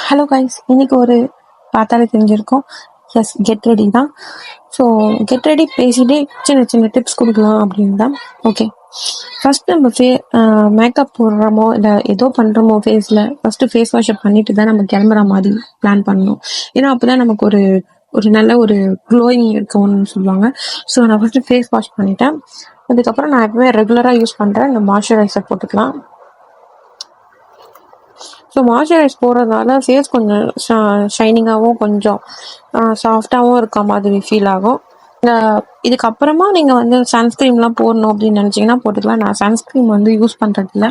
Hello guys, இன்னைக்கு ஒரு பார்த்தாலே தெரிஞ்சிருக்கும். எஸ், கெட் ரெடி தான். ஸோ கெட் ரெடி பேசிட்டே சின்ன சின்ன டிப்ஸ் கொடுக்கலாம் அப்படின்னு தான். ஓகே, ஃபர்ஸ்ட் நம்ம மேக்கப் போடுறோமோ இல்லை ஏதோ பண்ணுறோமோ ஃபேஸில் ஃபர்ஸ்ட் ஃபேஸ் வாஷை பண்ணிட்டு தான் நம்ம கிளம்புற மாதிரி பிளான் பண்ணணும். ஏன்னா அப்போதான் நமக்கு ஒரு ஒரு நல்ல ஒரு க்ளோயிங் இருக்கும்னு சொல்லுவாங்க. ஸோ நான் ஃபர்ஸ்ட் ஃபேஸ் வாஷ் பண்ணிட்டேன். அதுக்கப்புறம் நான் எப்பவுமே ரெகுலராக யூஸ் பண்ணுறேன் இந்த மாய்ஸ்சரைசர் போட்டுக்கலாம். ஸோ மாய்ஸ்சரைஸ் போடுறதுனால ஃபேஸ் கொஞ்சம் ஷைனிங்காகவும் கொஞ்சம் சாஃப்டாகவும் இருக்க மாதிரி ஃபீல் ஆகும். இதுக்கப்புறமா நீங்கள் வந்து சன்ஸ்க்ரீம்லாம் போடணும் அப்படின்னு நினச்சிங்கன்னா போட்டுக்கலாம். நான் சன்ஸ்க்ரீம் வந்து யூஸ் பண்ணுறதில்ல.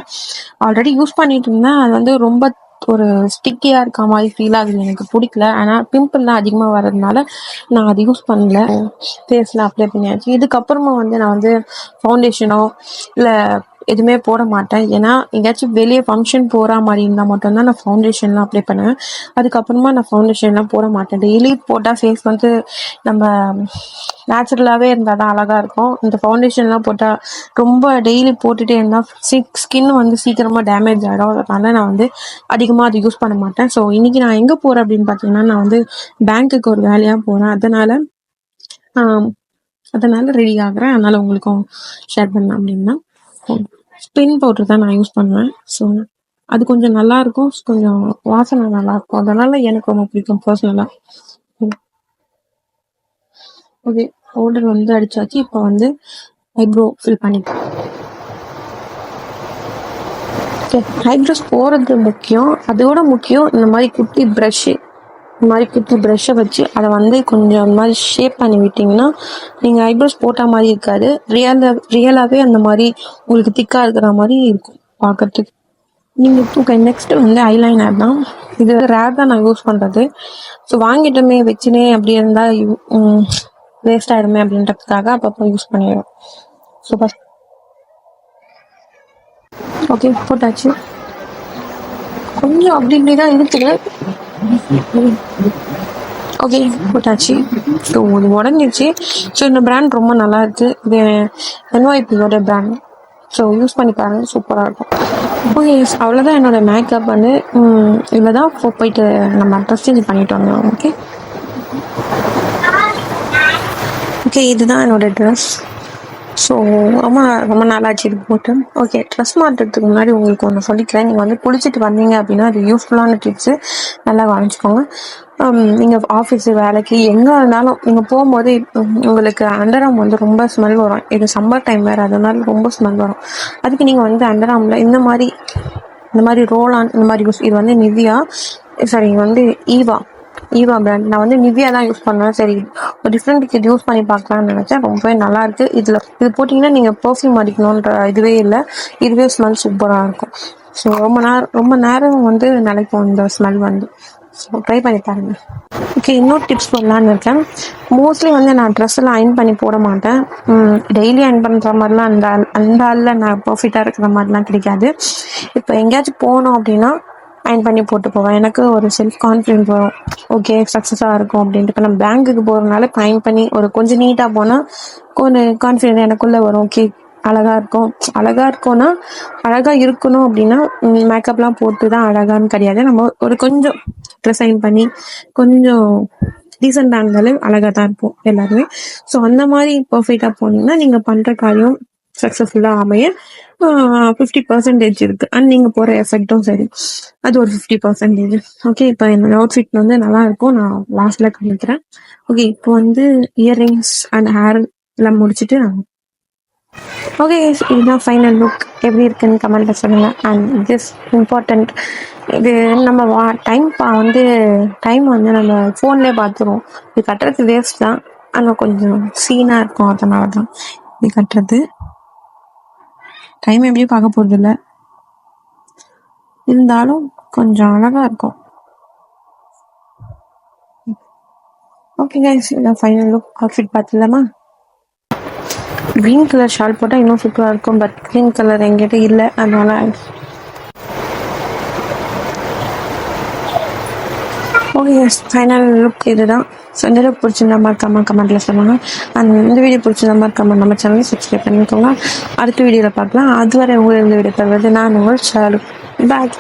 ஆல்ரெடி யூஸ் பண்ணிட்டு இருந்தேன். அது வந்து ரொம்ப ஒரு ஸ்டிக்கியாக இருக்க மாதிரி ஃபீல் ஆகுது, எனக்கு பிடிக்கல. ஆனால் பிம்பிள்லாம் அதிகமாக வர்றதுனால நான் அது யூஸ் பண்ணல. ஃபேஸில் அப்ளை பண்ணியாச்சு. இதுக்கப்புறமா வந்து நான் வந்து ஃபவுண்டேஷனோ இல்லை எதுவுமே போட மாட்டேன். ஏன்னா எங்கேயாச்சும் வெளியே ஃபங்க்ஷன் போகிற மாதிரி இருந்தால் மட்டும்தான் நான் ஃபவுண்டேஷன்லாம் அப்ளை பண்ணுவேன். அதுக்கப்புறமா நான் ஃபவுண்டேஷன்லாம் போட மாட்டேன். டெய்லி போட்டால் ஃபேஸ் வந்து நம்ம நேச்சுரலாகவே இருந்தால் தான் அழகாக இருக்கும். இந்த ஃபவுண்டேஷன்லாம் போட்டால் ரொம்ப டெய்லி போட்டுகிட்டே இருந்தால் ஸ்கின் வந்து சீக்கிரமாக டேமேஜ் ஆகிடும். அதனால நான் வந்து அதிகமாக அது யூஸ் பண்ண மாட்டேன். ஸோ இன்றைக்கி நான் எங்கே போகிறேன் அப்படின்னு பார்த்தீங்கன்னா, நான் வந்து பேங்க்குக்கு ஒரு வேலையாக போகிறேன். அதனால் ரெடி ஆகுறேன். அதனால் உங்களுக்கும் ஷேர் பண்ணலாம் அப்படின்னா, ஸ்பின் பவுடர் தான் நான் யூஸ் பண்ணுவேன். ஸோ அது கொஞ்சம் நல்லாயிருக்கும், கொஞ்சம் வாசனை நல்லாயிருக்கும். அதனால் எனக்கு ரொம்ப பிடிக்கும் பர்சனலாக. ஓகே, பவுடர் வந்து அடித்தாச்சு. இப்போ வந்து ஐப்ரோ ஃபில் பண்ணிட்டேன். ஓகே, ஐப்ரோஸ் போகிறது முக்கியம். அதோட முக்கியம் இந்த மாதிரி குட்டி ப்ரஷ்ஷை வச்சு அதை வந்து கொஞ்சம் அந்த மாதிரி ஷேப் பண்ணி விட்டிங்கன்னா நீங்கள் ஐப்ரோஸ் போட்ட மாதிரி இருக்காது. ரியலாகவே அந்த மாதிரி உங்களுக்கு திக்காக இருக்கிற மாதிரி இருக்கும் பார்க்கறதுக்கு. நீங்கள் நெக்ஸ்ட்டு வந்து ஐலைனர் தான். இது ரேர் தான் நான் யூஸ் பண்ணுறது. ஸோ வாங்கிட்டோமே வச்சுனே அப்படி இருந்தால் வேஸ்ட் ஆகிடுமே அப்படின்றதுக்காக அப்பப்போ யூஸ் பண்ணிடுவேன். ஸோ ஃபஸ்ட் ஓகே போட்டாச்சு. கொஞ்சம் அப்படி இப்படி தான் இருக்குது. ஓகே போட்டாச்சு. ஸோ இது உடஞ்சிச்சு. ஸோ இந்த பிராண்ட் ரொம்ப நல்லா இருக்குது. இது NYPயோட பிராண்ட். ஸோ யூஸ் பண்ணி பாருங்கள், சூப்பராக இருக்கும். ஓகே, அவ்வளோதான் என்னோட மேக்கப் வந்து. இதில் தான் போயிட்டு நம்ம ட்ரெஸ் சேஞ்ச் பண்ணிட்டு வந்தோம். ஓகே இதுதான் என்னோட ட்ரெஸ். ஸோ ரொம்ப ரொம்ப நாளாச்சு இது போட்டு. ஓகே, ட்ரெஸ் மாட்டுறதுக்கு முன்னாடி உங்களுக்கு ஒன்று சொல்லிக்கிறேன். நீங்கள் வந்து குளிச்சுட்டு வந்தீங்க அப்படின்னா அது யூஸ்ஃபுல்லான டிப்ஸு, நல்லா கவனிச்சுக்கோங்க. நீங்கள் ஆஃபீஸு வேலைக்கு எங்கே இருந்தாலும் நீங்கள் போகும்போது உங்களுக்கு அண்டர்ஆர்ம் வந்து ரொம்ப ஸ்மெல் வரும். இது சம்மர் டைம் வேறு, அதனால ரொம்ப ஸ்மெல் வரும். அதுக்கு நீங்கள் வந்து அண்டர்ஆர்மில் இந்த மாதிரி ரோலான் இந்த மாதிரி யூஸ். இது வந்து நிவியா, சாரி இது வந்து ஈவா பிராண்ட். நான் வந்து நிவியா தான் யூஸ் பண்ணுவேன். சரி, ஒரு டிஃப்ரெண்ட்டுக்கு இது யூஸ் பண்ணி பார்க்கலான்னு நினச்சேன். ரொம்பவே நல்லாயிருக்கு. இது போட்டிங்கன்னா நீங்கள் பர்ஃப்யூம் அடிக்கணுன்ற இதுவே இல்லை. இதுவே ஸ்மெல் சூப்பராக இருக்கும். ஸோ ரொம்ப நேரம் வந்து நிலைக்கும் இந்த ஸ்மெல் வந்து. ஸோ ட்ரை பண்ணி பாருங்க. ஓகே, இன்னொரு டிப்ஸ் சொல்லலான்னு இருக்கேன். மோஸ்ட்லி வந்து நான் ட்ரெஸ்ஸெல்லாம் அயன் பண்ணி போட மாட்டேன். டெய்லி அயன் பண்ணுற மாதிரிலாம் அந்த ஆளில் நான் பர்ஃபெக்டாக இருக்கிற மாதிரிலாம் கிடைக்காது. இப்போ எங்கேயாச்சும் போனோம் அப்படின்னா அயன் பண்ணி போட்டு போவேன். எனக்கு ஒரு செல்ஃப் கான்ஃபிடென்ட் வரும். ஓகே, சக்ஸஸாக இருக்கும் அப்படின்ட்டு. இப்போ நம்ம பேங்க்குக்கு போகிறதுனால இப்போ அயன் பண்ணி ஒரு கொஞ்சம் நீட்டாக போனால் கொஞ்சம் கான்ஃபிடென்ட் எனக்குள்ளே வரும். ஓகே, அழகாக இருக்கும்னா அழகாக இருக்கணும் அப்படின்னா மேக்கப்லாம் போட்டு தான் அழகான்னு கிடையாது. நம்ம ஒரு கொஞ்சம் ட்ரெஸ் அயன் பண்ணி கொஞ்சம் டீசெண்டாக இருந்தாலும் அழகாக தான் இருப்போம் எல்லாருமே. ஸோ அந்த மாதிரி பர்ஃபெக்டாக போனீங்கன்னா நீங்கள் பண்ணுற காரியம் சக்ஸஸ்ஃபுல்லாக அமைய 50% இருக்குது. அண்ட் நீங்கள் போகிற எஃபெக்டும் சரி, அது ஒரு 50%. ஓகே, இப்போ என்னோட அவுட்ஃபிட் வந்து நல்லா இருக்கும். நான் லாஸ்ட்டில் காமிக்கிறேன். ஓகே, இப்போ வந்து இயர்ரிங்ஸ் அண்ட் ஹேர் எல்லாம் முடிச்சுட்டு ஓகே, இதுதான் ஃபைனல் லுக். எப்படி இருக்குன்னு கமெண்ட்டில் சொல்லுங்கள். அண்ட் திஸ் இம்பார்ட்டண்ட், இது நம்ம டைம் வந்து நம்ம ஃபோன்லேயே பார்த்துருவோம். இது கட்டுறது வேஸ்ட் தான், ஆனால் கொஞ்சம் சீனாக இருக்கும். அதனால தான் இது கட்டுறது. டைம் எப்படியும் பார்க்க போகிறது இல்லை, இருந்தாலும் கொஞ்சம் அழகாக இருக்கும். ஓகே கைஸ், இதான் ஃபைனல் லுக். அவுட்ஃபிட் பார்த்துலாமா? க்ரீன் கலர் ஷால் போட்டால் இன்னும் சூப்பராக இருக்கும். பட் க்ரீன் கலர் எங்கிட்ட இல்லை, அதனால ஓகே ஃபைனல் லுக் இதுதான். ஸோ இந்த லுக் பிடிச்சிருந்தா மறக்காம கமெண்ட்டில் சொல்லுங்கள். இந்த வீடியோ பிடிச்சிருந்தா மறக்காம நம்ம சேனலை சப்ஸ்கிரைப் பண்ணிக்கோங்க. அடுத்த வீடியோவில் பார்க்கலாம். அதுவரை உங்களை இந்த வீடியோ தருவது நான் உங்கள் ஷாலு. பாய்.